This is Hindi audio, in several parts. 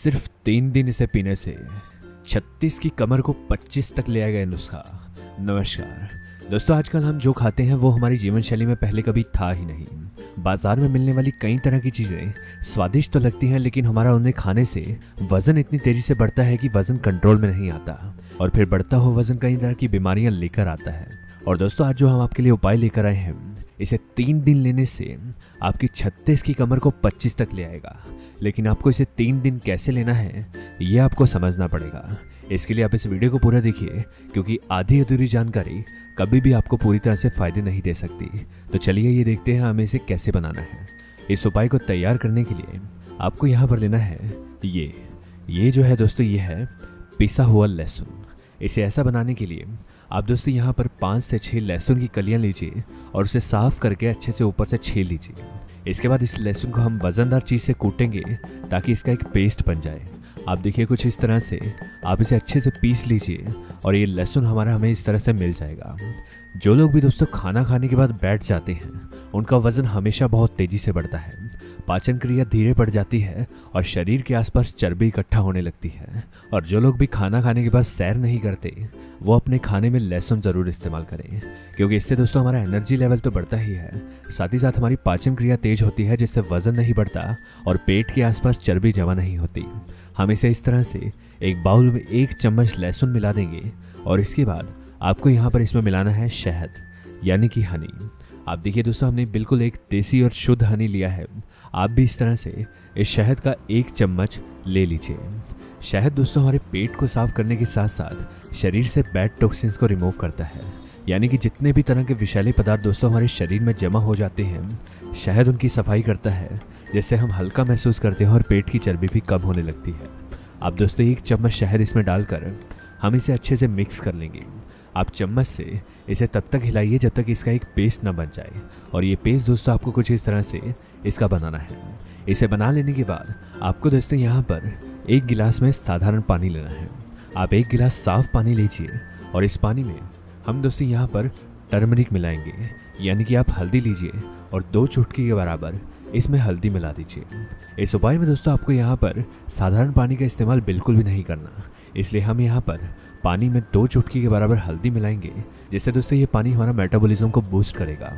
सिर्फ 3 दिन इसे पीने से 36 की कमर को 25 तक ले आएगा ये नुस्खा। नमस्कार दोस्तों, आजकल हम जो खाते हैं वो हमारी जीवन शैली में पहले कभी था ही नहीं। बाजार में मिलने वाली कई तरह की चीज़ें स्वादिष्ट तो लगती हैं, लेकिन हमारा उन्हें खाने से वजन इतनी तेजी से बढ़ता है कि वजन कंट्रोल में नहीं आता और फिर बढ़ता हुआ वजन कई तरह की बीमारियां लेकर आता है। और दोस्तों, आज जो हम आपके लिए उपाय लेकर आए हैं, इसे 3 दिन लेने से आपकी 36 की कमर को 25 तक ले आएगा। लेकिन आपको इसे 3 दिन कैसे लेना है ये आपको समझना पड़ेगा। इसके लिए आप इस वीडियो को पूरा देखिए, क्योंकि आधी अधूरी जानकारी कभी भी आपको पूरी तरह से फायदे नहीं दे सकती। तो चलिए ये देखते हैं हमें इसे कैसे बनाना है। इस उपाय को तैयार करने के लिए आपको यहाँ पर लेना है ये जो है दोस्तों, ये है पिसा हुआ लहसुन। इसे ऐसा बनाने के लिए आप दोस्तों यहाँ पर 5 से 6 लहसुन की कलियां लीजिए और उसे साफ करके अच्छे से ऊपर से छील लीजिए। इसके बाद इस लहसुन को हम वजनदार चीज़ से कूटेंगे ताकि इसका एक पेस्ट बन जाए। आप देखिए कुछ इस तरह से आप इसे अच्छे से पीस लीजिए और ये लहसुन हमें इस तरह से मिल जाएगा। जो लोग भी दोस्तों खाना खाने के बाद बैठ जाते हैं, उनका वजन हमेशा बहुत तेजी से बढ़ता है, पाचन क्रिया धीरे पड़ जाती है और शरीर के आसपास चर्बी इकट्ठा होने लगती है। और जो लोग भी खाना खाने के बाद सैर नहीं करते, वो अपने खाने में लहसुन ज़रूर इस्तेमाल करें, क्योंकि इससे दोस्तों हमारा एनर्जी लेवल तो बढ़ता ही है, साथ ही साथ हमारी पाचन क्रिया तेज होती है, जिससे वजन नहीं बढ़ता और पेट के आसपास चर्बी जमा नहीं होती। हम इसे इस तरह से एक बाउल में 1 चम्मच लहसुन मिला देंगे और इसके बाद आपको यहाँ पर इसमें मिलाना है शहद, यानी कि हनी। आप देखिए दोस्तों, हमने बिल्कुल एक देसी और शुद्ध हनी लिया है। आप भी इस तरह से इस शहद का 1 चम्मच ले लीजिए। शहद दोस्तों हमारे पेट को साफ करने के साथ साथ शरीर से बैड टॉक्सिन्स को रिमूव करता है, यानी कि जितने भी तरह के विषैले पदार्थ दोस्तों हमारे शरीर में जमा हो जाते हैं, शहद उनकी सफाई करता है, जिससे हम हल्का महसूस करते हैं और पेट की चर्बी भी कम होने लगती है। आप दोस्तों 1 चम्मच शहद इसमें डालकर हम इसे अच्छे से मिक्स कर लेंगे। आप चम्मच से इसे तब तक हिलाइए जब तक इसका एक पेस्ट ना बन जाए। और ये पेस्ट दोस्तों आपको कुछ इस तरह से इसका बनाना है। इसे बना लेने के बाद आपको दोस्तों यहाँ पर 1 गिलास में साधारण पानी लेना है। आप 1 गिलास साफ पानी लीजिए और इस पानी में हम दोस्तों यहाँ पर टर्मरिक मिलाएंगे, यानी कि आप हल्दी लीजिए और 2 चुटकी के बराबर इसमें हल्दी मिला दीजिए। इस उपाय में दोस्तों आपको यहाँ पर साधारण पानी का इस्तेमाल बिल्कुल भी नहीं करना, इसलिए हम यहाँ पर पानी में 2 चुटकी के बराबर हल्दी मिलाएंगे, जिससे दोस्तों ये पानी हमारा मेटाबॉलिज्म को बूस्ट करेगा।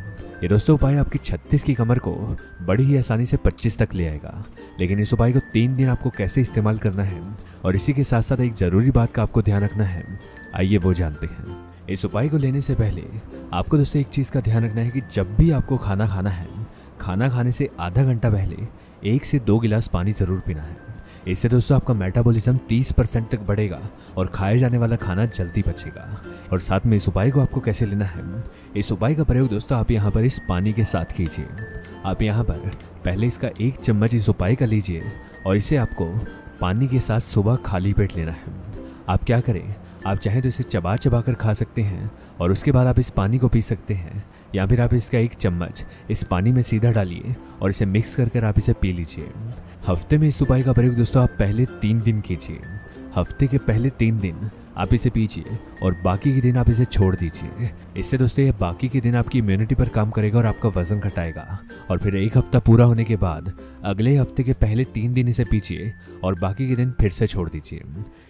ये दोस्तों उपाय आपकी 36 की कमर को बड़ी ही आसानी से 25 तक ले आएगा। लेकिन इस उपाय को 3 दिन आपको कैसे इस्तेमाल करना है और इसी के साथ साथ एक ज़रूरी बात का आपको ध्यान रखना है, आइए वो जानते हैं। इस उपाय को लेने से पहले आपको दोस्तों एक चीज़ का ध्यान रखना है कि जब भी आपको खाना खाना है, खाना खाने से आधा घंटा पहले 1 से 2 गिलास पानी ज़रूर पीना है। इससे दोस्तों आपका मेटाबॉलिज्म 30% तक बढ़ेगा और खाए जाने वाला खाना जल्दी पचेगा। और साथ में इस उपाय को आपको कैसे लेना है, इस उपाय का प्रयोग दोस्तों आप यहाँ पर इस पानी के साथ कीजिए। आप यहाँ पर पहले इसका 1 चम्मच इस उपाय का लीजिए और इसे आपको पानी के साथ सुबह खाली पेट लेना है। आप क्या करें, आप चाहें तो इसे चबा चबा कर खा सकते हैं और उसके बाद आप इस पानी को पी सकते हैं, या फिर आप इसका 1 चम्मच इस पानी में सीधा डालिए और इसे मिक्स कर आप इसे पी लीजिए। हफ्ते में इस उपाय का प्रयोग दोस्तों आप पहले 3 दिन कीजिए। हफ्ते के पहले 3 दिन आप इसे पीजिए और बाकी के दिन आप इसे छोड़ दीजिए। इससे दोस्तों ये बाकी के दिन आपकी इम्यूनिटी पर काम करेगा और आपका वजन घटाएगा। और फिर 1 हफ्ता पूरा होने के बाद अगले हफ्ते के पहले 3 दिन इसे पीजिए और बाकी के दिन फिर से छोड़ दीजिए।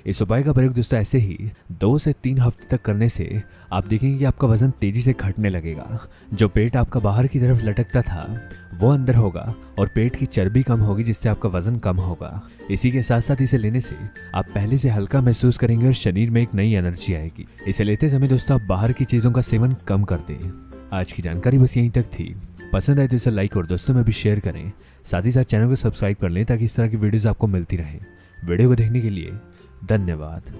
इस उपाय का प्रयोग दोस्तों ऐसे ही 2 से 3 हफ्ते तक करने से आप देखेंगे कि आपका वजन तेजी से घटने लगेगा। जो पेट आपका बाहर की तरफ लटकता था वो अंदर होगा और पेट की चर्बी कम होगी, जिससे आपका वजन कम होगा। इसी के साथ साथ इसे लेने से आप पहले से हल्का महसूस करेंगे और शरीर में एक नई एनर्जी आएगी। इसे लेते समय दोस्तों आप बाहर की चीज़ों का सेवन कम कर दें। आज की जानकारी बस यहीं तक थी। पसंद आए तो इसे लाइक और दोस्तों में भी शेयर करें। साथ ही साथ चैनल को सब्सक्राइब कर लें ताकि इस तरह की वीडियोस आपको मिलती रहे। वीडियो को देखने के लिए धन्यवाद।